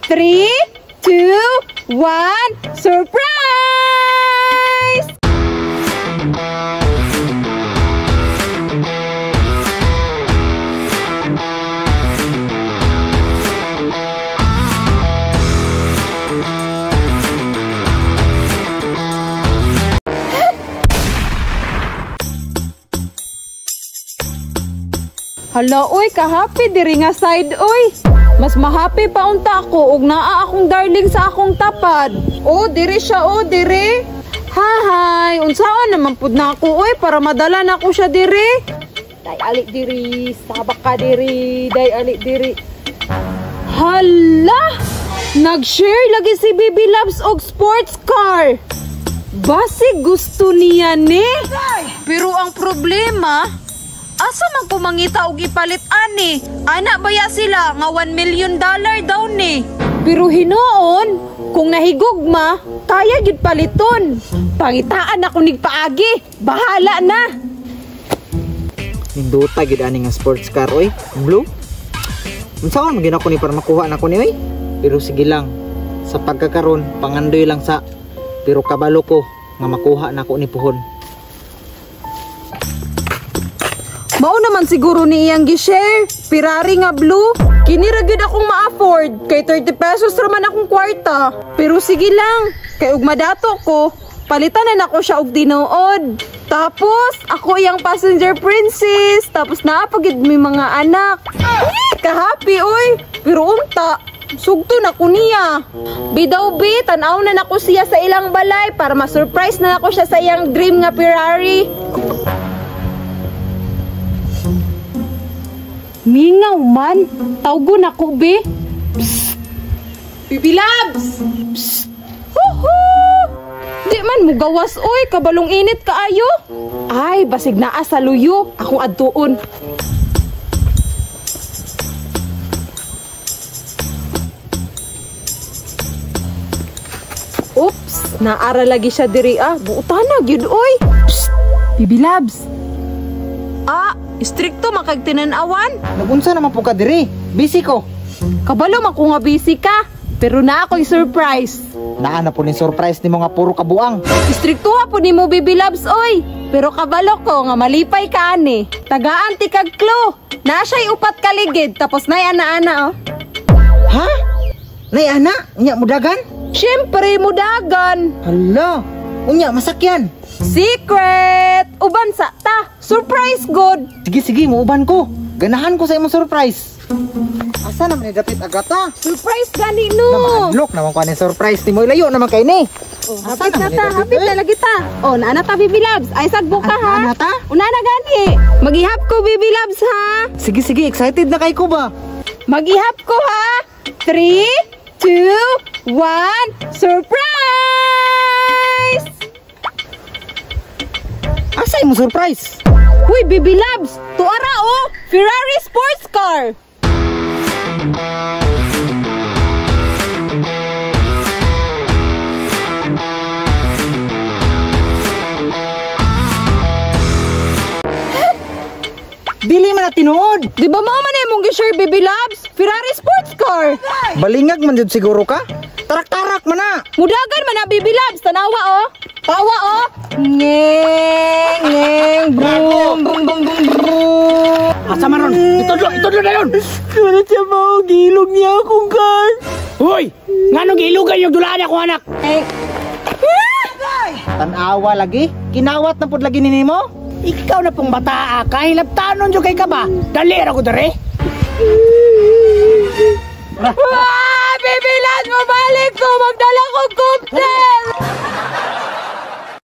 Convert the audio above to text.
3, 2, 1, surprise! Hala, oy, ka-happy diri nga side, oy. Mas ma-happy pa unta ako ug naa akong darling sa akong tapad. Oh, diri siya, oh, diri. Hahay, unsaon naman pud na ako, oy, para madala na ako siya diri. Day ali diri, sabak ka diri, day ali diri. Hala! Nag-share lagi si Baby Loves og sports car. Basi gusto niya ni. Pero ang problema, asa man ko mangita og ipalit ani? Ana baya sila nga $1 million daw ni. Pero hinoon, kung nahigugma, kaya gid paliton. Pangitaan ako nig paagi. Bahala na. Ninduta gid ani nga sports car oy, blue. Unsaon man ginako ni para makuha nako ni oy? Pero sige lang. Sa pagkakaron, pangandoy lang sa pero kabalo ko nga makuha nako ni puhon. Mao naman siguro ni iyang gi-share. Ferrari nga blue. Kini ra gyud akong ma-afford. Kay 30 pesos raman akong kwarta. Pero sige lang. Kay ug madato ko, palitan na nako siya og tinuod. Tapos ako iyang passenger princess. Tapos naa pa gid may mga anak. Ka-happy oy. Pero unta, sugto na ko niya. Bidaw bi, tan-aw na nako siya sa ilang balay para ma-surprise na nako siya sa iyang dream nga Ferrari. Mingaw man, tawgo na ko, be. Psst! Baby Loves! Psst! Woohoo! Di man mo gawas, oy, kabalong init kaayo. Ay, basig naa sa luyo, akong adtuon. Oops, naara lagi siya diri, ah. Buutana, gyud, oy. Psst! Baby Loves! Ah, istrikto makagtinan-awan. Nagunsa naman po ka diri? Busy ko. Kabalo man ko nga busy ka, pero na ako'y surprise. Naa na po ni surprise ni mga puro kabuang. Istrikto po ni mo, Baby Loves, oy. Pero kabalo ko nga malipay ka ani. Tagaan ti kag clue. Na siya'y upat kaligid, tapos na'y ana-ana, oh. Ha? Nay ana, unya mudagan? Siyempre, mudagan. Hala, unya masakyan. Secret! Uban sa ta. Surprise good. Sige, muuban ko. Ganahan ko sa imong surprise. Asa naman ni dapit agata? Surprise gani no. Naman naman ko ani surprise ni mo ilayo naman kay ni. Oh, hapit na ta, hapit na lagi ta. Oh, naana ta, Baby Loves. Ay sagbo ka ha. Naana ta? Una na gani. Mag-ihap ko, Baby Loves ha. Sige, excited na kay ko ba? Mag-ihap ko ha. 3, 2, 1, surprise! Asa imong surprise? Huy, Baby Loves! Tuara oh! Ferrari sports car! Dili man na tinuod. Di ba mo man imong gi-share, Baby Loves? Ferrari sports car! Balingag man jud siguro ka? Tarak-tarak man na. Mudagan man na, Baby Loves! Tanawa oh! Tawa oh! Ngeng, brum, brum, brum, brum, brum. Asa maron? Itudlo na yun! Ano siya mo? Gilog niya akong car. Hoy! Ngano gilugan yung dulaan akong anak? Tanawa lagi? Kinawat na pud lagi ni mo? Ikaw na pong bataa, kahilaptanon dyan kay ka ba? Dali ra ko dere? Baby Loves, mabalik ko! Magdala ko cooktel!